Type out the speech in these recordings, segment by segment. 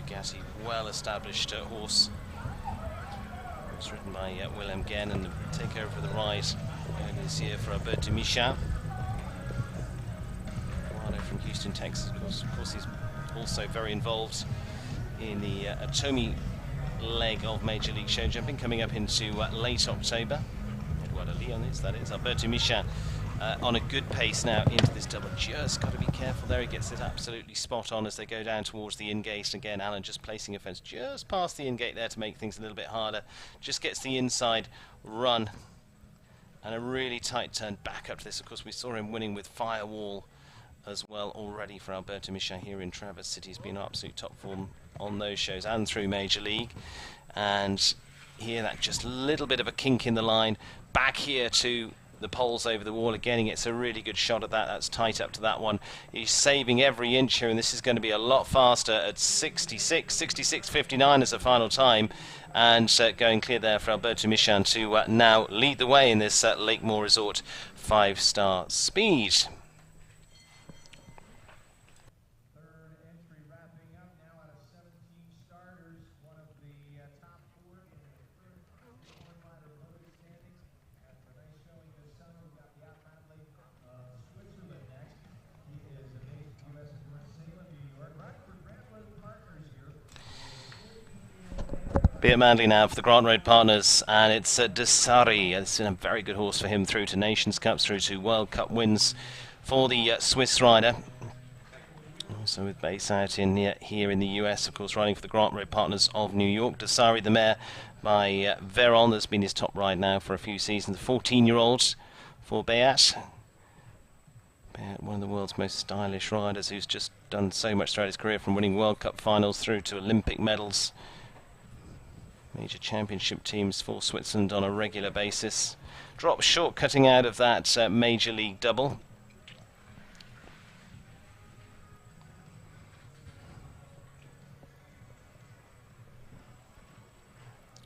gassy, well-established horse. It's ridden by Willem Genn, and the takeover for the ride this year for Alberto Michin. From Houston, Texas. Of course, he's also very involved in the Atomi leg of Major League Show Jumping, coming up into late October. Eduardo Leones, that is. Alberto Michin on a good pace now into this double. Just got to be careful there. He gets it absolutely spot on as they go down towards the in-gate. Again, Alan just placing a fence just past the in-gate there to make things a little bit harder. Just gets the inside run and a really tight turn back up to this. Of course, we saw him winning with Firewall as well already for Alberto Michin here in Traverse City. He's been in absolute top form on those shows and through Major League. And here, that just little bit of a kink in the line. Back here to the poles over the wall. Again, he gets a really good shot at that. That's tight up to that one. He's saving every inch here, and this is going to be a lot faster at 66.59 as the final time. And going clear there for Alberto Michin to now lead the way in this Lakemore Resort 5-star speed. Be at Manley now for the Grant Road Partners, and it's Desari. It's been a very good horse for him through to Nations Cups, through to World Cup wins for the Swiss rider. Also with base out in here in the US, of course, riding for the Grant Road Partners of New York. Desari, the mare by Veron, that's been his top ride now for a few seasons. 14-year-old for Beat. Beat, one of the world's most stylish riders, who's just done so much throughout his career, from winning World Cup finals through to Olympic medals. Major championship teams for Switzerland on a regular basis. Drop short, cutting out of that Major League double.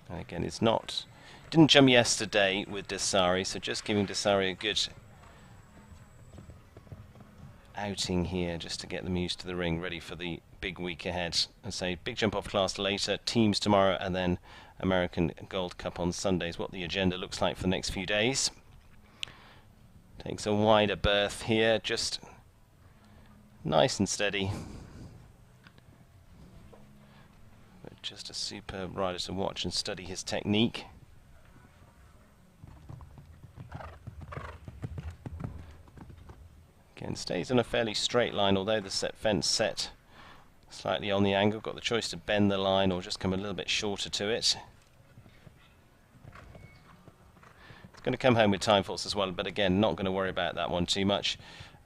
And again, it's not... Didn't jump yesterday with Desari, so just giving Desari a good outing here, just to get them used to the ring, ready for the big week ahead. And say big jump off class later, teams tomorrow, and then American Gold Cup on Sunday is what the agenda looks like for the next few days. Takes a wider berth here, just nice and steady. But just a superb rider to watch and study his technique. Again, stays on a fairly straight line, although the fence set slightly on the angle. Got the choice to bend the line or just come a little bit shorter to it. It's going to come home with time faults as well, but again, not going to worry about that one too much.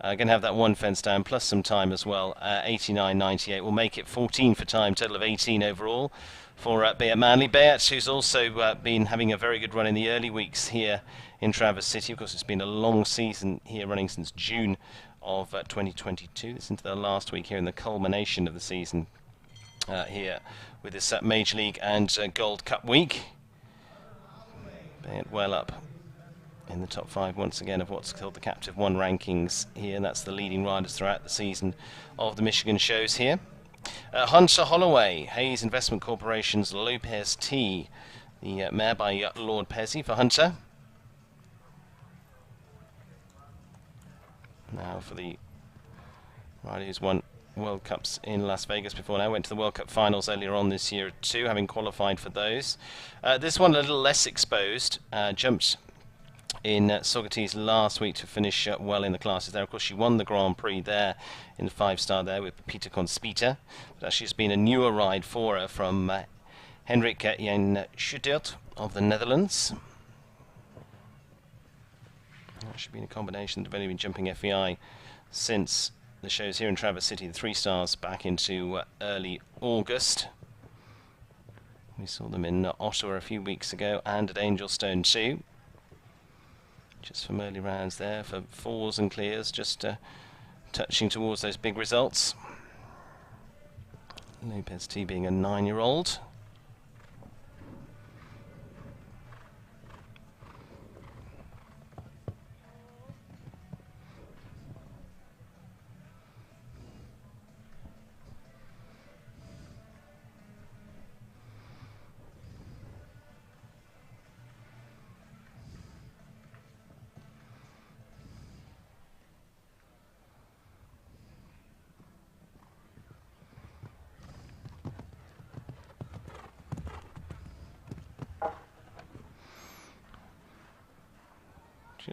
Going to have that one fence down, plus some time as well. 89.98 will make it 14 for time, total of 18 overall for Beat Manley. Beat, who's also been having a very good run in the early weeks here in Traverse City. Of course, it's been a long season here, running since June of 2022. It's into the last week here in the culmination of the season here with this Major League and Gold Cup week. Beat well up in the top 5 once again of what's called the Captive One rankings here, and that's the leading riders throughout the season of the Michigan shows here. Hunter Holloway, Hayes Investment Corporation's Lopez T, the mare by Lord Pezzi for Hunter. Now for the rider who's won World Cups in Las Vegas before now, went to the World Cup finals earlier on this year too, having qualified for those. This one a little less exposed, jumped in Saugerties last week to finish well in the classes there. Of course, she won the Grand Prix there in the 5-star there with Peter Conspita. But actually, it's been a newer ride for her from Hendrik Jan Schutert of the Netherlands. Should be in a combination. They've only been jumping FEI since the shows here in Traverse City, the 3 stars, back into early August. We saw them in Ottawa a few weeks ago and at Angelstone too. Just from early rounds there for 4s and clears, just touching towards those big results. Lopez T being a 9-year-old.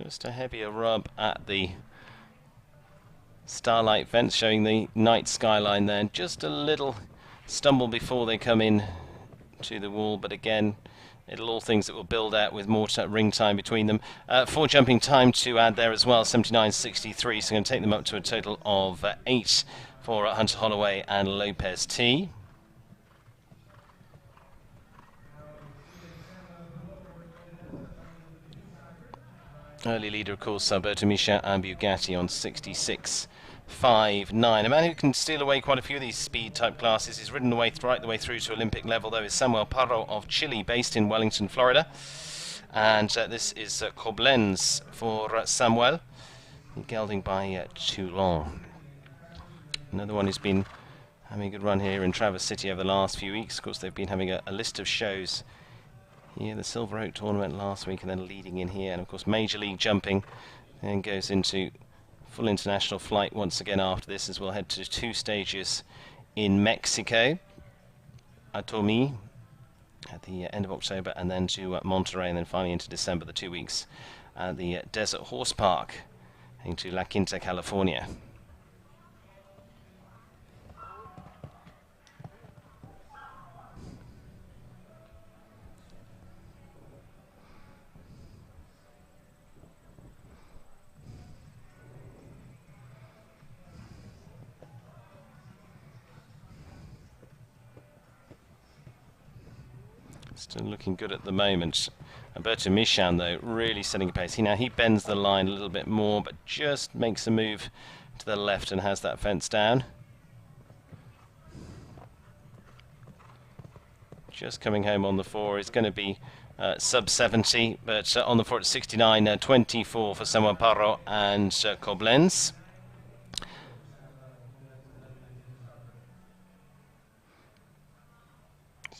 Just a heavier rub at the starlight fence, showing the night skyline there. Just a little stumble before they come in to the wall, but again, it'll all things that will build out with more ring time between them. 4 jumping time to add there as well, 79.63, so going to take them up to a total of 8 for Hunter Holloway and Lopez T. Early leader, of course, Alberto Misha and Bugatti on 66.59. A man who can steal away quite a few of these speed type classes. He's ridden right the way through to Olympic level, though, is Samuel Parro of Chile, based in Wellington, Florida. And this is Koblenz for Samuel, gelding by Toulon. Another one who's been having a good run here in Traverse City over the last few weeks. Of course, they've been having a list of shows here, the Silver Oak tournament last week, and then leading in here, and of course Major League jumping, then goes into full international flight once again after this, as we'll head to 2 stages in Mexico, Atomi at the end of October, and then to Monterrey, and then finally into December, the 2 weeks at the Desert Horse Park into La Quinta, California. Still looking good at the moment. Alberto Michan, though, really setting a pace. He bends the line a little bit more, but just makes a move to the left and has that fence down. Just coming home on the 4 is going to be sub 70, but on the 4 at 69.24 for Samuel Parro and Koblenz.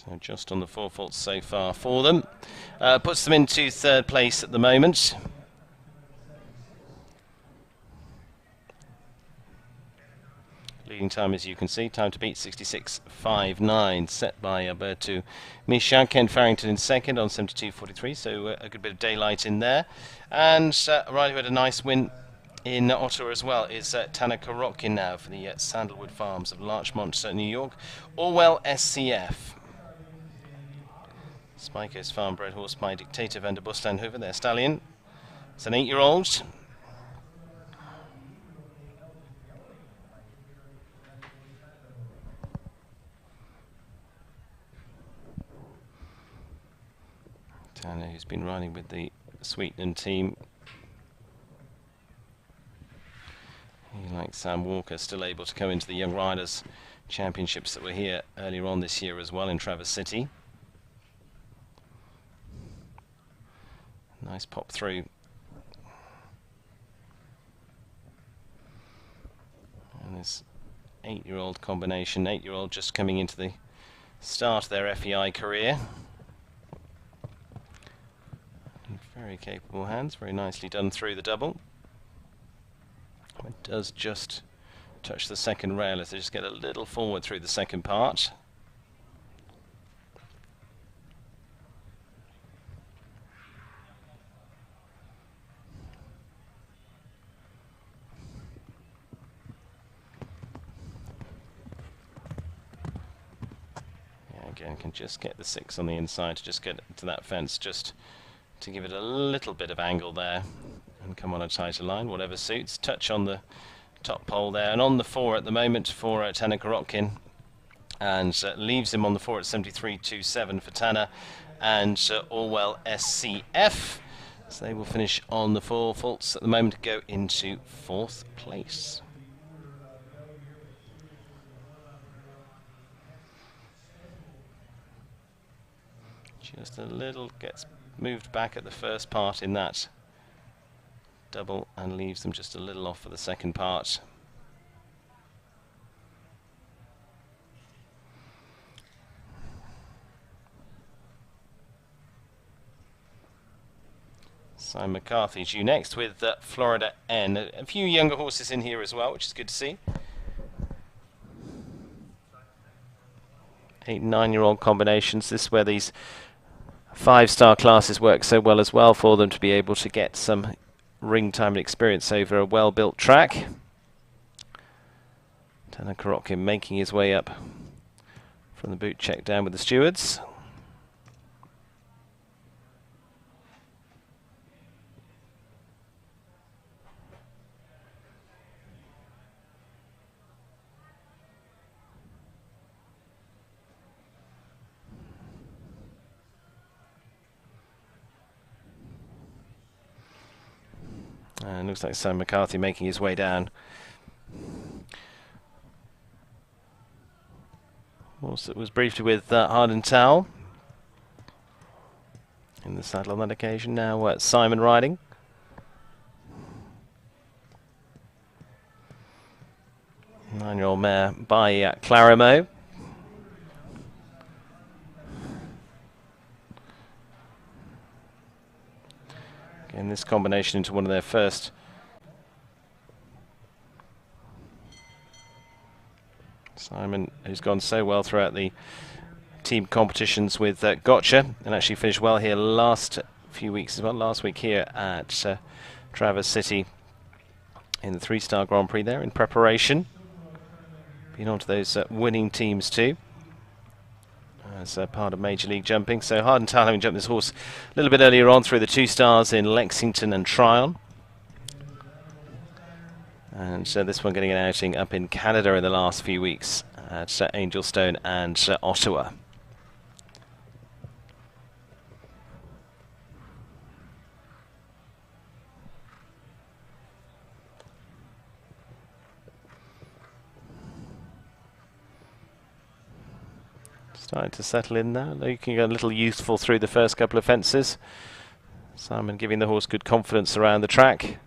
So just on the 4 faults so far for them. Puts them into 3rd place at the moment. Leading time, as you can see, time to beat 66.59, set by Alberto Michan. Ken Farrington in 2nd on 72.43, so a good bit of daylight in there. And a rider who had a nice win in Ottawa as well is Tanner Korotkin now for the Sandalwood Farms of Larchmont, New York. Orwell SCF. Spiko's farm-bred horse by Dictator van der Bustenhoven, their stallion. It's an 8-year-old. Tanner, who's been riding with the Sweetland team. He, like Sam Walker, still able to come into the Young Riders Championships that were here earlier on this year as well in Traverse City. Nice pop through. And this 8-year-old combination, 8-year-old just coming into the start of their FEI career. Very capable hands, very nicely done through the double. It does just touch the 2nd rail as they just get a little forward through the 2nd part. Again, can just get the 6 on the inside to just get to that fence, just to give it a little bit of angle there and come on a tighter line, whatever suits. Touch on the top pole there, and on the 4 at the moment for Tanner Korotkin, and leaves him on the 4 at 73.27 for Tanner and Orwell SCF. So they will finish on the 4 faults at the moment to go into 4th place. Just a little, gets moved back at the first part in that double and leaves them just a little off for the 2nd part. Simon McCarthy due next with Florida N. A few younger horses in here as well, which is good to see. 8- and 9-year-old combinations. This is where these 5-star classes work so well as well for them, to be able to get some ring time and experience over a well-built track. Tanner Korotkin making his way up from the boot check down with the stewards. And looks like Sam McCarthy making his way down. Also, was briefed with Hardentowell in the saddle on that occasion. Now Simon riding. Nine-year-old mare by Clarimo. Again, this combination into one of their first. Simon, who's gone so well throughout the team competitions with Gotcha, and actually finished well here last few weeks as well. Last week here at Traverse City in the 3-star Grand Prix there in preparation. Been on to those winning teams too as part of Major League Jumping. So Hardentowell having jumped this horse a little bit earlier on through the 2 stars in Lexington and Tryon. And this one getting an outing up in Canada in the last few weeks at Angelstone and Ottawa. Starting to settle in now. Looking a little youthful through the first couple of fences. Simon giving the horse good confidence around the track.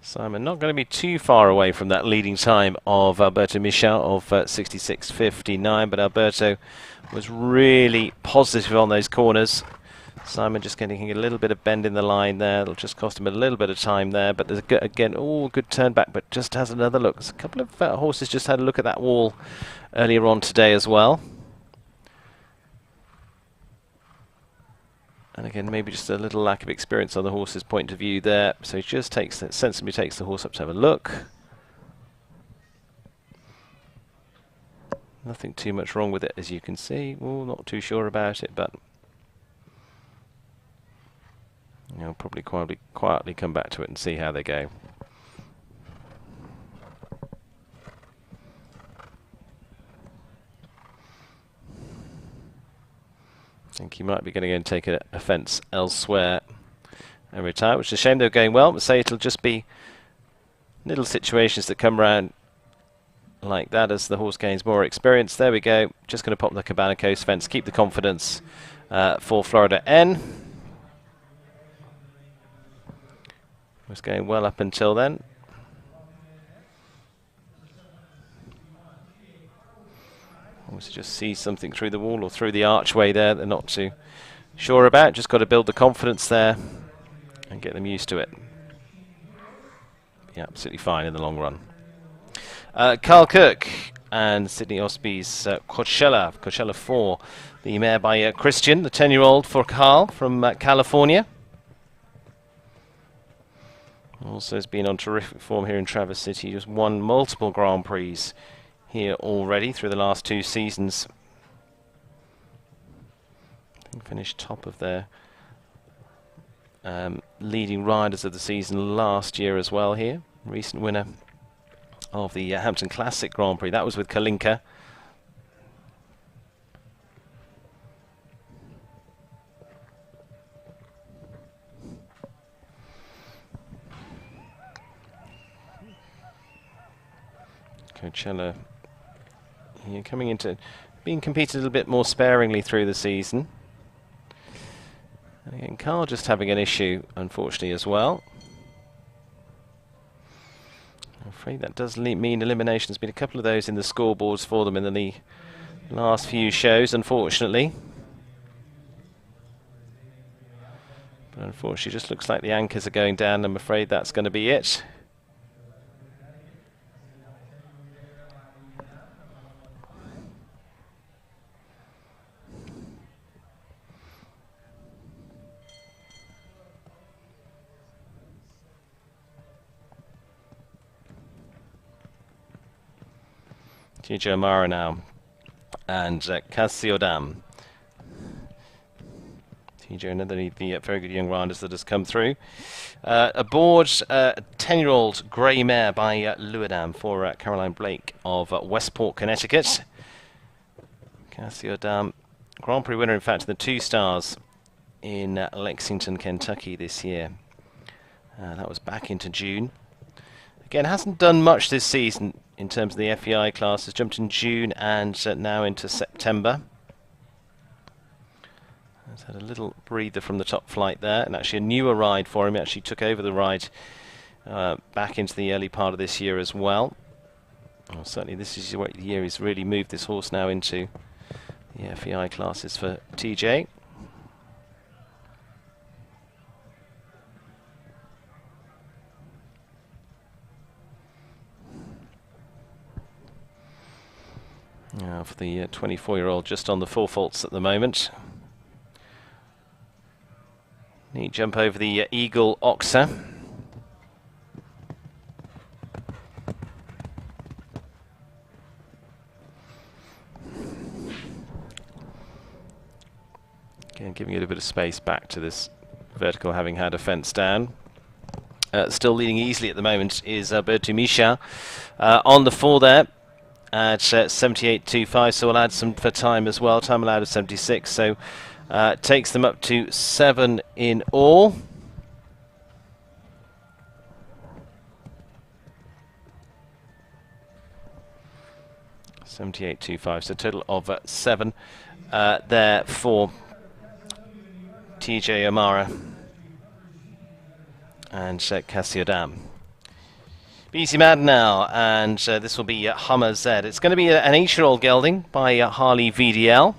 Simon not going to be too far away from that leading time of Alberto Michel of 66.59, but Alberto was really positive on those corners. Simon just getting a little bit of bend in the line there. It'll just cost him a little bit of time there, but there's again, good turn back, but just has another look. There's a couple of horses just had a look at that wall earlier on today as well. And again, maybe just a little lack of experience on the horse's point of view there. So he just sensibly takes the horse up to have a look. Nothing too much wrong with it, as you can see. Well, not too sure about it, but you'll probably quietly come back to it and see how they go. I think he might be going to go and take a fence elsewhere and retire, which is a shame. They're going well, but say it'll just be little situations that come around like that as the horse gains more experience. There we go. Just going to pop the Cabana Coast fence, keep the confidence for Florida N. Was going well up until then. Almost just see something through the wall or through the archway there they're not too sure about. Just got to build the confidence there and get them used to it. Yeah, absolutely fine in the long run. Carl Cook and Sydney Osby's Coachella 4, the mare by Christian, the 10-year-old for Carl from California. Also has been on terrific form here in Traverse City. Just won multiple Grand Prix here already through the last 2 seasons. I think finished top of their leading riders of the season last year as well here. Recent winner of the Hampton Classic Grand Prix. That was with Kalinka. Coachella here coming into being competed a little bit more sparingly through the season. And again, Carl just having an issue, unfortunately, as well. I'm afraid that does mean elimination. There's been a couple of those in the scoreboards for them in the last few shows, unfortunately. But unfortunately, just looks like the anchors are going down. I'm afraid that's going to be it. TJ O'Mara now, and Casiodam. TJ, another of the very good young riders that has come through. Aboard 10-year-old grey mare by Luadam for Caroline Blake of Westport, Connecticut. Casiodam, Grand Prix winner, in fact, in the 2 stars in Lexington, Kentucky this year. That was back into June. Again, hasn't done much this season in terms of the FEI class. Has jumped in June and now into September. Has had a little breather from the top flight there, and actually a newer ride for him. He actually took over the ride back into the early part of this year as well. Well, certainly this is the year he's really moved this horse now into the FEI classes for TJ. For the 24-year-old, just on the 4 faults at the moment. Neat jump over the Eagle Oxer. Again, giving it a bit of space back to this vertical, having had a fence down. Still leading easily at the moment is Bertu Misha on the 4 there at 78.25, so we'll add some for time as well. Time allowed of 76, so takes them up to 7 in all. $78.25, so a total of 7 there for TJ O'Mara and Casiodam. Easy Mad now, and this will be Hummer Z. It's going to be an 8-year-old gelding by Harley VDL.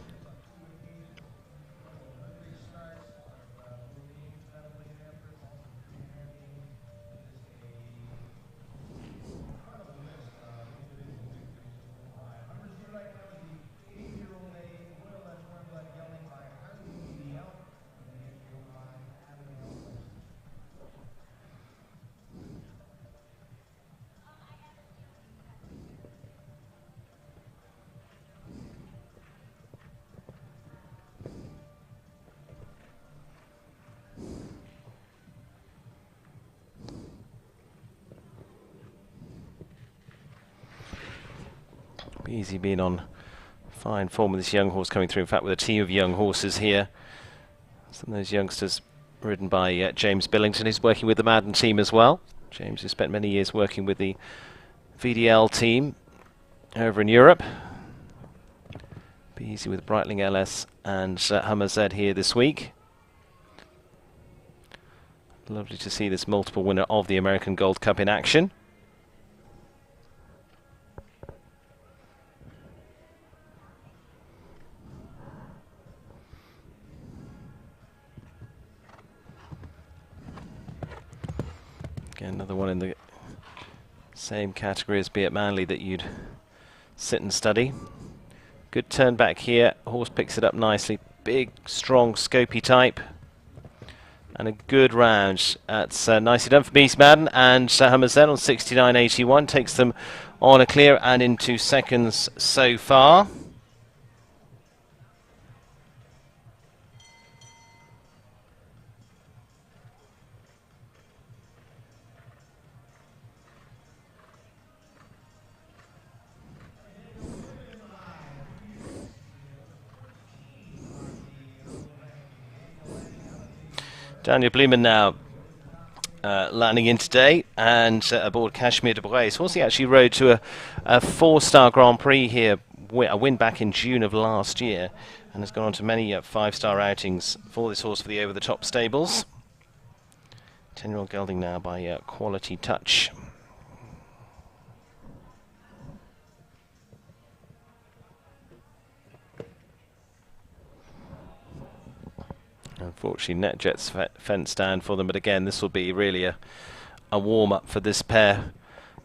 Easy being on fine form with this young horse coming through. In fact, with a team of young horses here. Some of those youngsters ridden by James Billington, who's working with the Madden team as well. James has spent many years working with the VDL team over in Europe. Be easy with Breitling LS and Hummer Z here this week. Lovely to see this multiple winner of the American Gold Cup in action. Again, another one in the same category as Be It Manly that you'd sit and study. Good turn back here. Horse picks it up nicely. Big, strong, scopy type. And a good round. That's nicely done for Beast Madden. And Hummer Z on 69.81 takes them on a clear and into seconds so far. Daniel Blumen now landing in today and aboard Kashmir de Brace. Horse he actually rode to a 4-star Grand Prix here, a win back in June of last year, and has gone on to many 5-star outings for this horse for the over-the-top stables. 10-year-old gelding now by Quality Touch. Unfortunately, NetJet's fence down for them, but again, this will be really a warm-up for this pair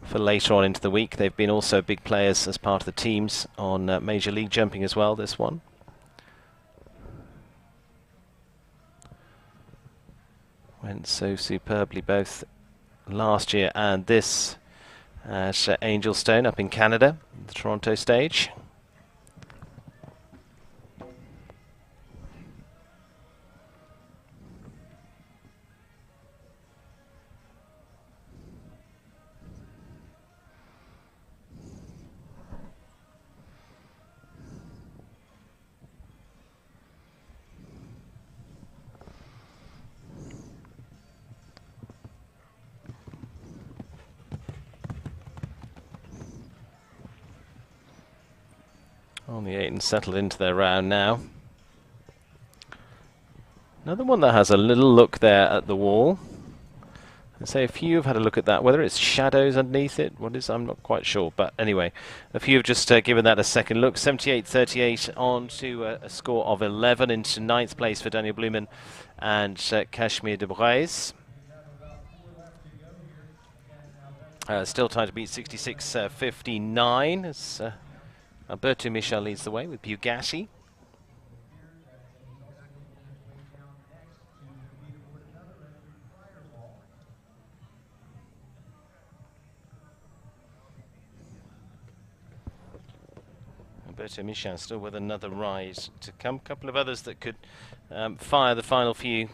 for later on into the week. They've been also big players as part of the teams on Major League Jumping as well, this one. Went so superbly both last year and this at Angelstone up in Canada, the Toronto stage. On the 8 and settled into their round now. Another one that has a little look there at the wall. I'd say a few have had a look at that. Whether it's shadows underneath it, what is, I'm not quite sure. But anyway, a few have just given that a second look. 78-38 on to a score of 11 into 9th place for Daniel Blumen and Kashmir de Braise. Still trying to beat 66-59 as Alberto Michel leads the way with Bugatti. Alberto Michel still with another ride to come. A couple of others that could fire the final few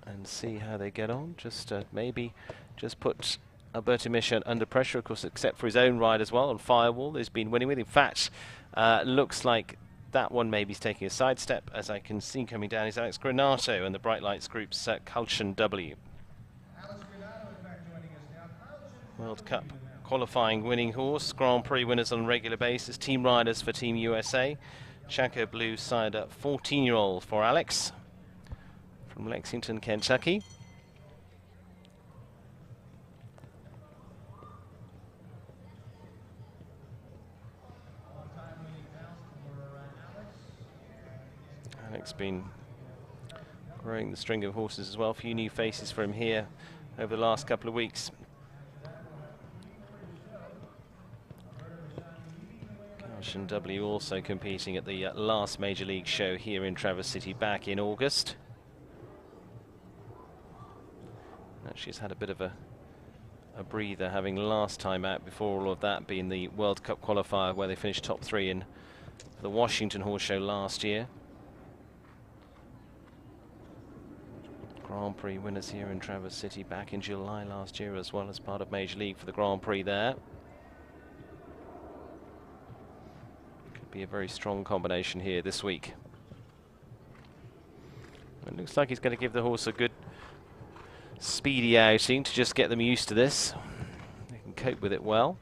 and see how they get on. Just maybe just put Alberto Michel under pressure, of course, except for his own ride as well on Firewall. He's been winning with. In fact, looks like that one maybe is taking a sidestep, as I can see coming down is Alex Granato and the Bright Lights Group's Culchen W. World Cup qualifying winning horse, Grand Prix winners on a regular basis, team riders for Team USA. Chaco Blue side up 14-year-old for Alex from Lexington, Kentucky. Alex been growing the string of horses as well. A few new faces for him here over the last couple of weeks. Culchen W also competing at the last Major League show here in Traverse City back in August. Actually, has had a bit of a breather, having last time out before all of that being the World Cup qualifier where they finished top 3 in the Washington Horse Show last year. Grand Prix winners here in Traverse City back in July last year as well as part of Major League for the Grand Prix there. Could be a very strong combination here this week. It looks like he's going to give the horse a good speedy outing to just get them used to this. They can cope with it well.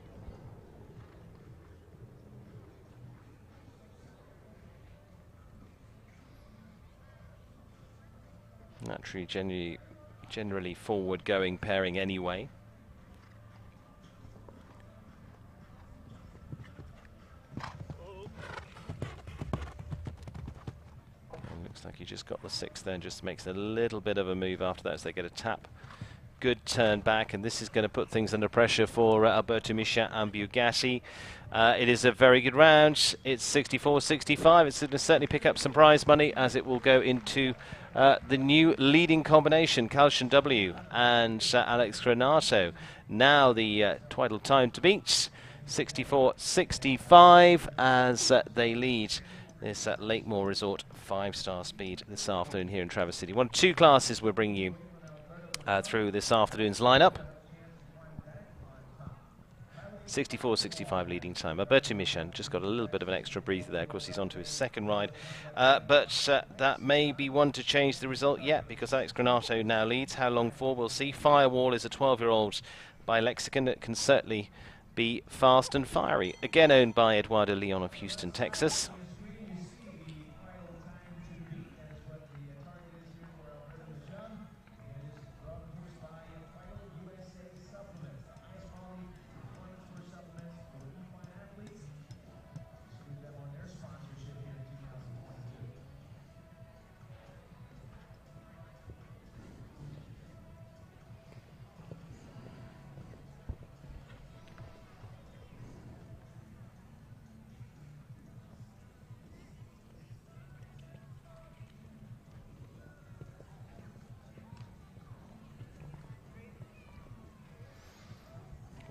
Naturally, generally forward-going pairing anyway. Looks like he just got the 6 there and just makes a little bit of a move after that as they get a tap. Good turn back, and this is going to put things under pressure for Alberto Michel and Bugatti. It is a very good round. It's 64-65. It's going to certainly pick up some prize money as it will go into the new leading combination, Culchen W and Alex Granato. Now the Twiddle time to beat, 64-65 as they lead this Lakemore Resort 5-star speed this afternoon here in Traverse City. 1 of 2 classes we're bringing you through this afternoon's lineup. 64-65 leading time. Alberto Michel just got a little bit of an extra breather there. Of course, he's on to his second ride. But that may be one to change the result yet, because Alex Granato now leads. How long for, we'll see. Firewall is a 12-year-old by Lexicon that can certainly be fast and fiery. Again owned by Eduardo Leon of Houston, Texas.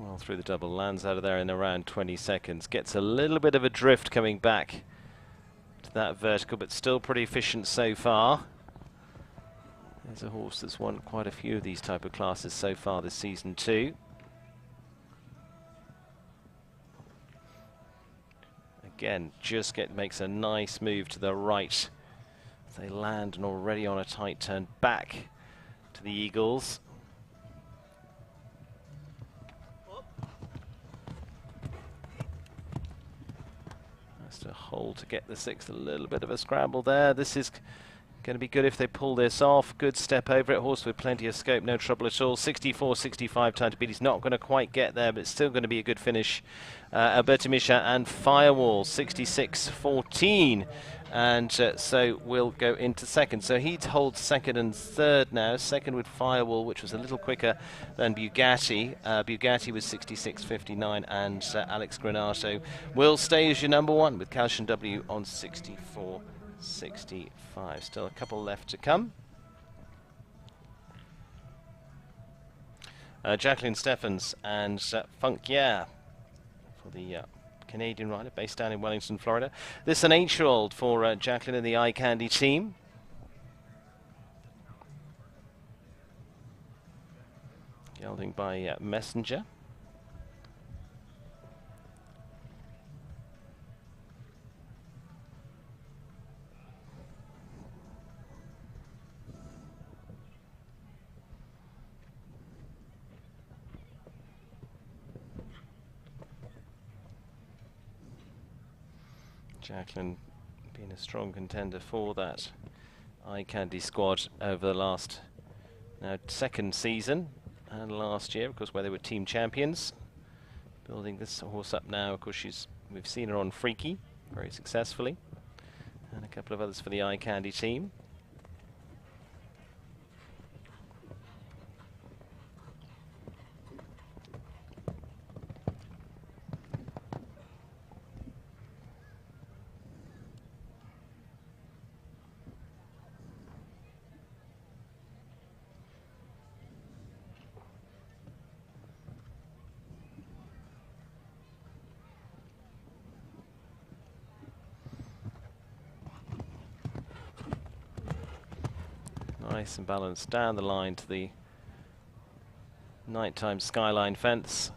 Well, through the double, lands out of there in around 20 seconds. Gets a little bit of a drift coming back to that vertical, but still pretty efficient so far. There's a horse that's won quite a few of these type of classes so far this season too. Again, just makes a nice move to the right. They land and already on a tight turn back to the Eagles. Has to hold to get the sixth. A little bit of a scramble there. This is going to be good if they pull this off. Good step over it. Horse with plenty of scope, no trouble at all. 64-65 time to beat. He's not going to quite get there, but it's still going to be a good finish. Alberto Misha and Firewall, 66-14. And so we'll go into second. So he holds second and third now. Second with Firewall, which was a little quicker than Bugatti. Bugatti was 66-59, and Alex Granato will stay as your number one with Calcium W on 64-65. Still a couple left to come. Jacqueline Stephens and Funk Yeah for the Canadian rider based down in Wellington, Florida. This is an 8-year-old for Jacqueline and the Eye Candy team. Gelding by Messenger. Jacqueline being a strong contender for that Eye Candy squad over the last second season and last year, of course, where they were team champions. Building this horse up now, of course, we've seen her on Freaky very successfully, and a couple of others for the Eye Candy team. Nice and balanced down the line to the nighttime skyline fence.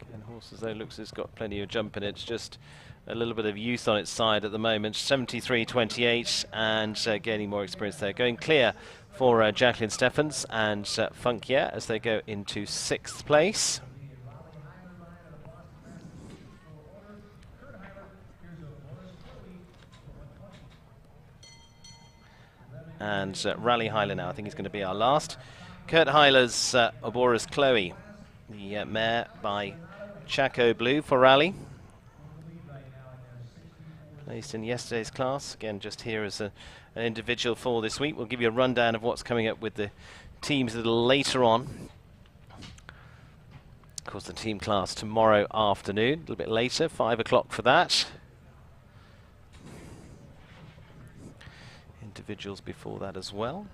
Again, horse as though looks it's got plenty of jump in it. It's just a little bit of youth on its side at the moment. 73-28 and gaining more experience there. Going clear for Jacqueline Stephens and Funk Yeah as they go into 6th place. And Rally Hyler now, I think he's going to be our last. Kurt Hyler's Obora's Chloe, the mare by Chaco Blue for Rally. Placed in yesterday's class, again just here as an individual for this week. We'll give you a rundown of what's coming up with the teams a little later on. Of course, the team class tomorrow afternoon, a little bit later, 5 o'clock for that. Individuals before that as well.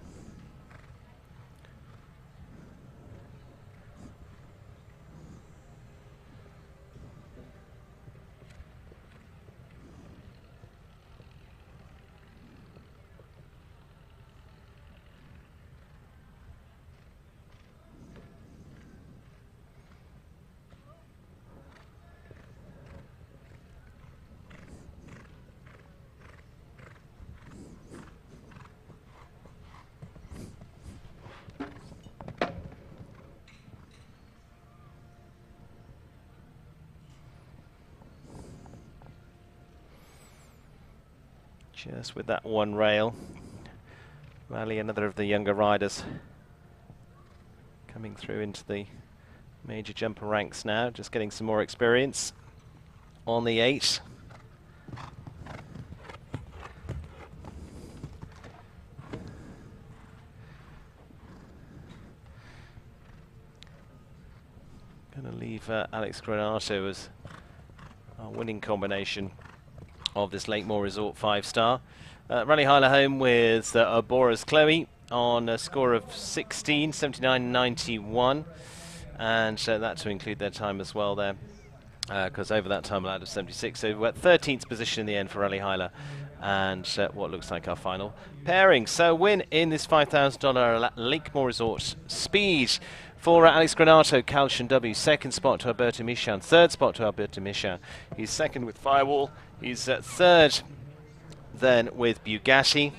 Just with that one rail. Rally, another of the younger riders coming through into the major jumper ranks now, just getting some more experience on the 8. Going to leave Alex Granato as our winning combination of this Lakemore Resort 5-star. Rally Hyler home with Obora's Chloe on a score of 16, 79.91, and that to include their time as well there, because over that time allowed of 76. So we're at 13th position in the end for Rally Hyla, and what looks like our final pairing. So win in this $5,000 Lakemore Resort Speed for Alex Granato, Calcian W. Second spot to Alberto Michan. Third spot to Alberto Michan. He's second with Firewall. He's third then with Bugatti.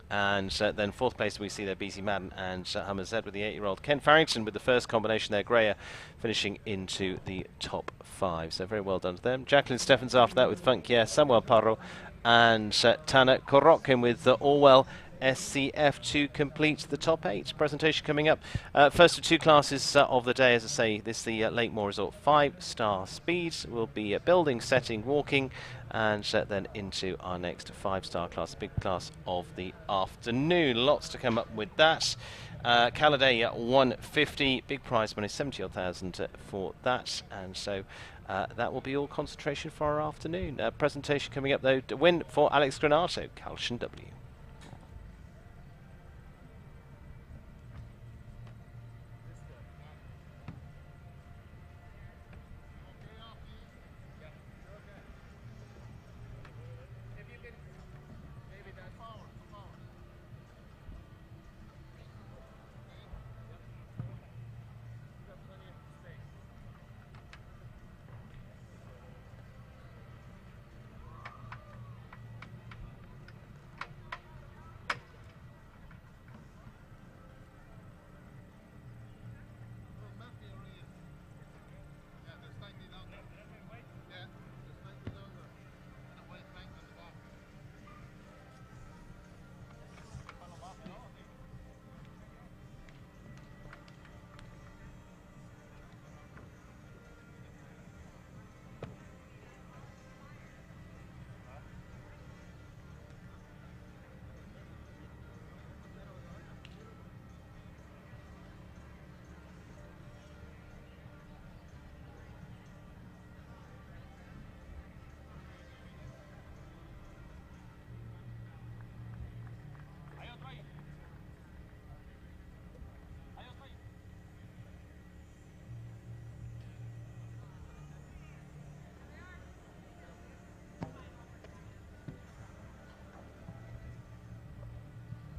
And then fourth place we see there BZ Madden and Hummer Z with the 8-year-old. Ken Farrington with the first combination there, Greyer finishing into the top 5. So very well done to them. Jacqueline Steffens after that with Funkier, Samuel Parro and Tana Korotkin with Orwell SCF to complete the top 8. Presentation coming up. First of two classes of the day, as I say, this the Lakemore Resort 5-star speed. Will be building, setting, walking, and then into our next 5-star class, big class of the afternoon. Lots to come up with that. Caladay 150, big prize money, 70-odd thousand for that, and so that will be all concentration for our afternoon. Presentation coming up though, to win for Alex Granato, Calcian W.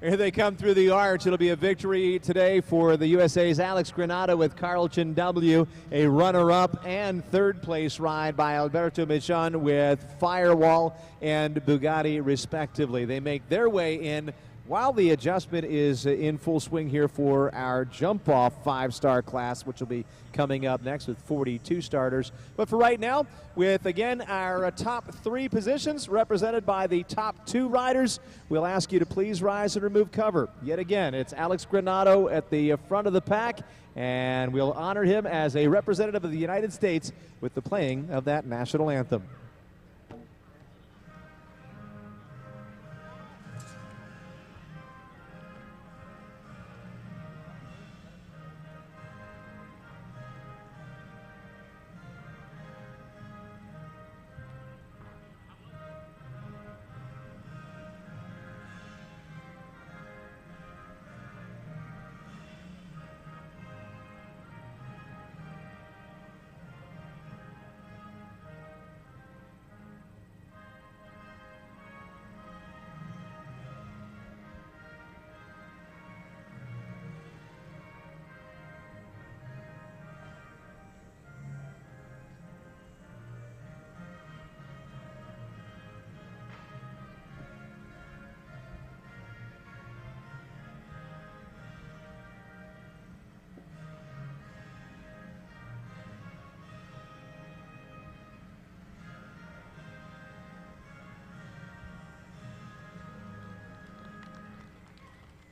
Here they come through the arch. It'll be a victory today for the USA's Alex Granato with Carlton W. A runner-up and third-place ride by Alberto Michan with Firewall and Bugatti, respectively. They make their way in while the adjustment is in full swing here for our jump-off 5-star class, which will be coming up next with 42 starters. But for right now, with, again, our top 3 positions represented by the top 2 riders, we'll ask you to please rise and remove cover. Yet again, it's Alex Granato at the front of the pack, and we'll honor him as a representative of the United States with the playing of that national anthem.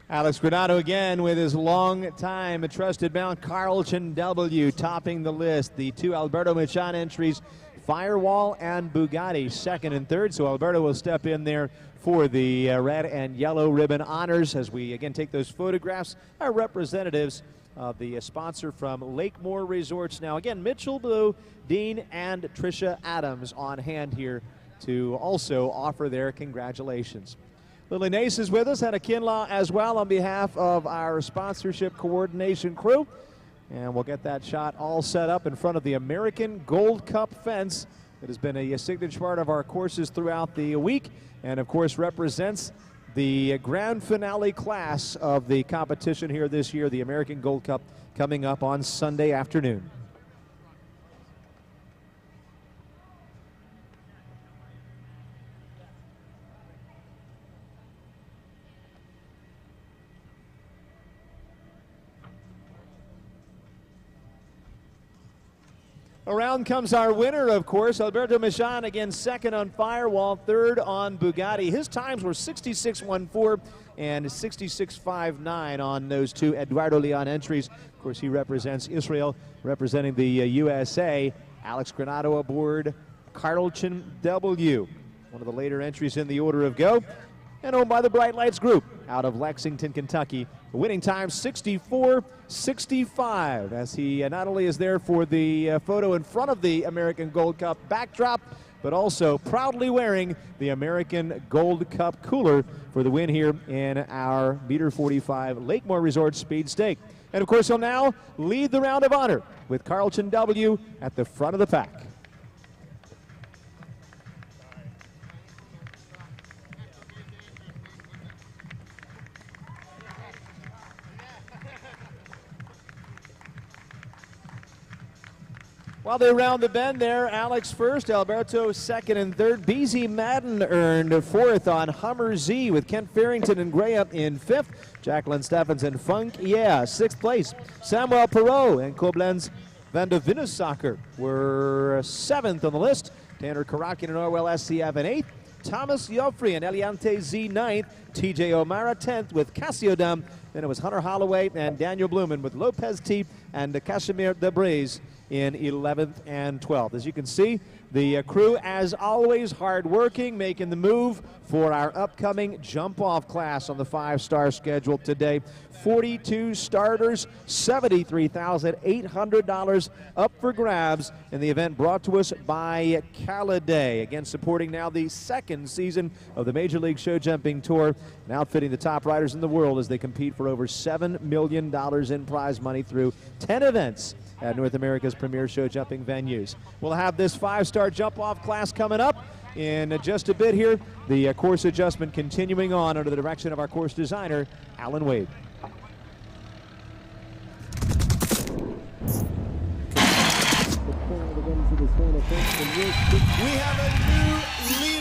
Alex Granato again with his long-time trusted mount Carlton W topping the list. The 2 Alberto Michan entries, Firewall and Bugatti, second and third. So Alberto will step in there for the red and yellow ribbon honors as we again take those photographs. Our representatives of the sponsor from Lakemore Resorts. Now again, Mitchell Blue, Dean, and Tricia Adams on hand here to also offer their congratulations. Lily Nace is with us, Hannah Kinlaw as well on behalf of our sponsorship coordination crew. And we'll get that shot all set up in front of the American Gold Cup fence that has been a signature part of our courses throughout the week, and of course represents the grand finale class of the competition here this year, the American Gold Cup, coming up on Sunday afternoon. Around comes our winner, of course, Alberto Michon, again second on Firewall, third on Bugatti. His times were 66.14 and 66.59 on those two Eduardo Leon entries. Of course, he represents Israel, representing the USA. Alex Granado aboard Carlton W, one of the later entries in the order of go, and owned by the Bright Lights Group out of Lexington, Kentucky. The winning time 64.65, as he not only is there for the photo in front of the American Gold Cup backdrop, but also proudly wearing the American Gold Cup cooler for the win here in our Meter 45 Lakemore Resort Speed Stake. And of course, he'll now lead the round of honor with Carlton W at the front of the pack. While they round the bend there, Alex first, Alberto second and third. BZ Madden earned fourth on Hummer Z with Kent Farrington and Gray up in fifth. Jacqueline Steffens and Funk, sixth place. Samuel Perot and Koblenz van de Vinnessacker were seventh on the list. Tanner Karakin and Orwell SCF in eighth. Thomas Joffrey and Eliante Z ninth. TJ O'Mara 10th with Cassiodam. Then it was Hunter Holloway and Daniel Blumen with Lopez T and Casimir Debreys in 11th and 12th. As you can see, the crew, as always, hard-working, making the move for our upcoming jump-off class on the five-star schedule today. 42 starters, $73,800 up for grabs in the event brought to us by Caliday. Again, supporting now the second season of the Major League Show Jumping Tour and outfitting the top riders in the world as they compete for over $7 million in prize money through 10 events at North America's premier show jumping venues. We'll have this five-star jump-off class coming up in just a bit here. The course adjustment continuing on under the direction of our course designer, Alan Wade. We have a new lead.